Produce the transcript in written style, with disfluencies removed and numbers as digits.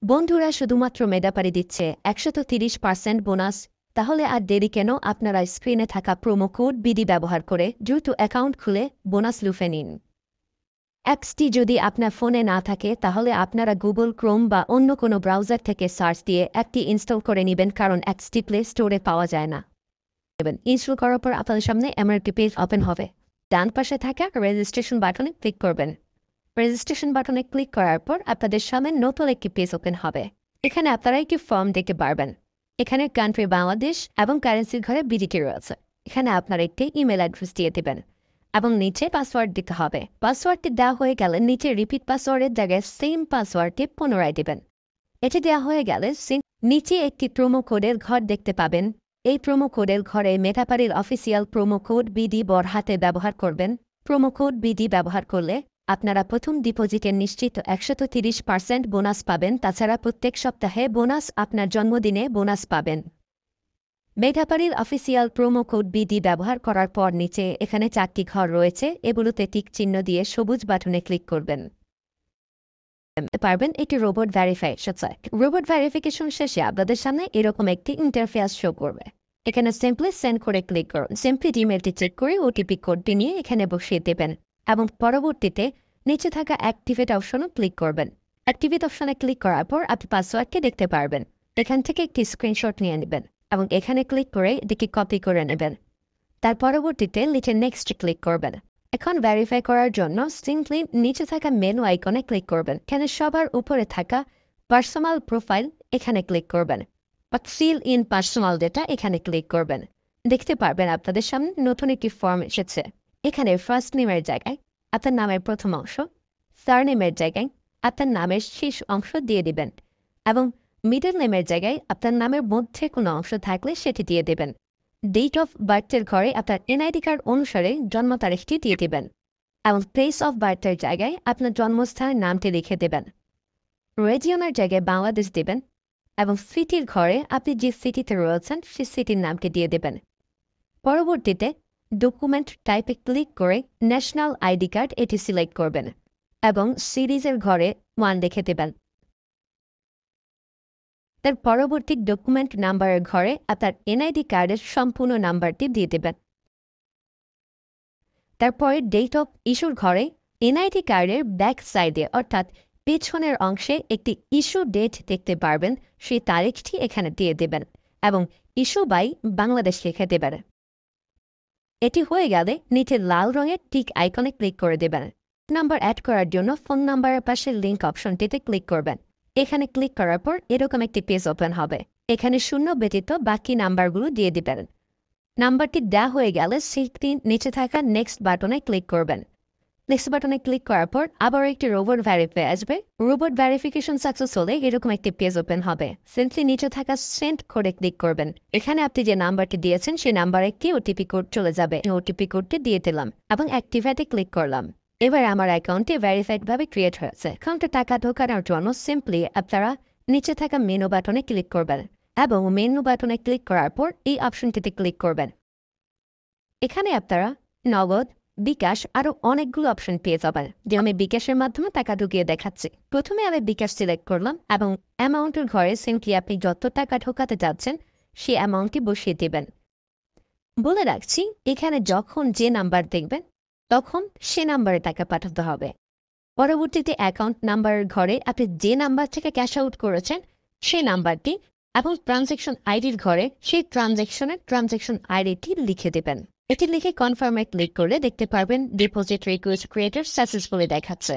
বন্ধুরা শুধুমাত্র মেধাপারি দিচ্ছে ১৩০% বোনাস। তাহলে আর দেরি কেন? আপনারা স্ক্রিনে থাকা প্রোমো কোড বিডি ব্যবহার করে দ্রুত অ্যাকাউন্ট খুলে বোনাস লুফে নিন। অ্যাপসটি যদি আপনার ফোনে না থাকে তাহলে আপনারা গুগল ক্রোম বা অন্য কোনো ব্রাউজার থেকে সার্চ দিয়ে অ্যাপটি ইনস্টল করে নেবেন, কারণ অ্যাপসটি প্লে স্টোরে পাওয়া যায় না। ইনস্টল করার পর আপনাদের সামনে এমন একটি পেজ ওপেন হবে। ডান পাশে থাকা রেজিস্ট্রেশন বাটনে ক্লিক করবেন। রেজিস্ট্রেশন বাটনে ক্লিক করার পর আপনাদের সামনে নতুন একটি পেজ ওপেন হবে। এখানে আপনারা একটি ফর্ম দেখতে পারবেন। এখানে কান্ট্রি বাংলাদেশ এবং কারেন্সির ঘরে বিডিটি রয়েছে। এখানে আপনারা একটি ইমেল অ্যাড্রেস দিয়ে দেবেন এবং নিচে পাসওয়ার্ড দিতে হবে। পাসওয়ার্ডটি দেওয়া হয়ে গেলে নিচে রিপিট পাসওয়ার্ডের জায়গায় সেম পাসওয়ার্ডটি পুনরায় দেবেন। এটি দেওয়া হয়ে গেলে নিচে একটি প্রোমো কোডের ঘর দেখতে পাবেন। এই প্রোমো কোডের ঘরে মেধাপারির অফিসিয়াল প্রোমো কোড বিডি বড় হাতে ব্যবহার করবেন। প্রোমো কোড বিডি ব্যবহার করলে আপনারা প্রথম ডিপোজিটের নিশ্চিত ১৩০% বোনাস পাবেন। তাছাড়া প্রত্যেক সপ্তাহে বোনাস, আপনার জন্মদিনে বোনাস পাবেন। মেধাপারির অফিসিয়াল প্রোমো কোড বিডি ব্যবহার করার পর নিচে এখানে ৪টি ঘর রয়েছে, এগুলোতে টিক চিহ্ন দিয়ে সবুজ বাটনে ক্লিক করবেন। পারবেন এটি robot verification site. Robot verification শেষে আপনাদের সামনে এরকম একটি ইন্টারফেস শো করবে। এখানে সিম্পলি সেন্ড করে ক্লিক করুন। সিম্পলি ইমেলটি চেক করে ওটিপি কোডটি নিয়ে এখানে বসিয়ে দেবেন এবং পরবর্তীতে নিচে থাকা অ্যাক্টিভেট অপশনও ক্লিক করবেন। অ্যাক্টিভেট অপশনে ক্লিক করার পর আপনি পাসওয়ার্ডটি দেখতে পারবেন। এখান থেকে একটি স্ক্রিনশট নিয়ে নেবেন এবং এখানে ক্লিক করে এটিকে কপি করে নেবেন। তার পরবর্তীতে নিচে নেক্সট ক্লিক করবেন। এখন ভেরিফাই করার জন্য সিম্পলি নিচে থাকা মেনু আইকনে ক্লিক করবেন। এখানে সবার উপরে থাকা পার্সোনাল প্রোফাইল এখানে ক্লিক করবেন বা ফিল ইন পার্সোনাল ডেটা এখানে ক্লিক করবেন। দেখতে পারবেন আপনাদের সামনে নতুন একটি ফর্ম এসেছে। এখানে ফার্স্ট নেমের জায়গায় আপনার নামের প্রথম অংশ, সারনেমের জায়গায় আপনার নামের শেষ অংশ দিয়ে দিবেন এবং মিডল নেমের জায়গায় আপনার নামের মধ্যে কোনো অংশ থাকলে সেটি দিয়ে দেবেন। ডেট অফ বার্থের ঘরে আপনার এনআইডি কার্ড অনুসারে জন্ম তারিখটি দিয়ে দেবেন এবং প্লেস অফ বার্থের জায়গায় আপনার জন্মস্থানের নামটি লিখে দেবেন। রিজিয়নের জায়গায় বাংলাদেশ দেবেন এবং সিটির ঘরে আপনি যে সিটিতে রয়েছেন সেই সিটির নামটি দিয়ে দেবেন। পরবর্তীতে ডকুমেন্ট টাইপে ক্লিক করে ন্যাশনাল আইডি কার্ড এটি সিলেক্ট করবেন এবং সিরিজের ঘরে 1 লিখে দেবেন। তার পরবর্তী ডকুমেন্ট নাম্বারের ঘরে আপনার এনআইডি কার্ডের সম্পূর্ণ নাম্বারটি দিয়ে দেবেন। তারপরে ডেট অফ ইস্যুর ঘরে এনআইডি কার্ডের ব্যাক সাইডে অর্থাৎ পেছনের অংশে একটি ইস্যু ডেট দেখতে পারবেন, সেই তারিখটি এখানে দিয়ে দেবেন এবং ইস্যু বাই বাংলাদেশ লিখে দেবেন। এটি হয়ে গেলে নিচে লাল রঙের টিক আইকনে ক্লিক করে দেবেন। নাম্বার অ্যাড করার জন্য ফোন নাম্বারের পাশে লিঙ্ক অপশনটিতে ক্লিক করবেন। এখানে ক্লিক করার পর এরকম একটি পেজ ওপেন হবে। এখানে শূন্য ব্যতীত বাকি নাম্বারগুলো দিয়ে দিবেন। নাম্বারটি দেওয়া হয়ে গেলে সেটি নিচে থাকা নেক্সট বাটনে ক্লিক করবেন। নেক্সট বাটনে ক্লিক করার পর আবার একটি রোবট ভেরিফাই আসবে। রোবট ভেরিফিকেশন সাকসেস হলে এরকম একটি পেজ ওপেন হবে। সিম্পলি নিচে থাকা সেন্ড কোডে ক্লিক করবেন। এখানে আপনি যে নাম্বারটি দিয়েছেন সেই নাম্বারে একটি ওটিপি কোড চলে যাবে। ওটিপি কোডটি দিয়ে দিলাম এবং অ্যাক্টিভেটে ক্লিক করলাম। এবার আমার অ্যাকাউন্টটি ভেরিফাইডভাবে ক্রিয়েট হয়েছে। অ্যাকাউন্টে টাকা ঢোকানোর জন্য সিম্পলি আপনারা নিচে থাকা মেনু বাটনে ক্লিক করবেন এবং মেনু বাটনে ক্লিক করার পর এই অপশনটিতে ক্লিক করবেন। এখানে আপনারা নগদ, বিকাশ আরও অনেকগুলো অপশন পেয়ে যাবেন। যে আমি বিকাশের মাধ্যমে টাকা ঢুকিয়ে দেখাচ্ছি। প্রথমে আমি বিকাশ সিলেক্ট করলাম এবং অ্যামাউন্টের ঘরে সিম্পলি আপনি যত টাকা ঢোকাতে যাচ্ছেন সেই অ্যামাউন্টটি বসিয়ে দেবেন। বলে রাখছি, এখানে যখন যে নাম্বার দেখবেন তখন সে নাম্বারে টাকা পাঠাতে হবে। পরবর্তীতে অ্যাকাউন্ট নাম্বারের ঘরে আপনি যে নাম্বার থেকে ক্যাশ আউট করেছেন সেই নাম্বারটি এবং ট্রানজ্যাকশন আইডির ঘরে সেই ট্রানজ্যাকশন আইডিটি লিখে দেবেন। এটি লিখে কনফার্মে ক্লিক করলে দেখতে পারবেন ডিপোজিট রিকোয়েস্ট ক্রিয়েটেড সাকসেসফুলি দেখাচ্ছে।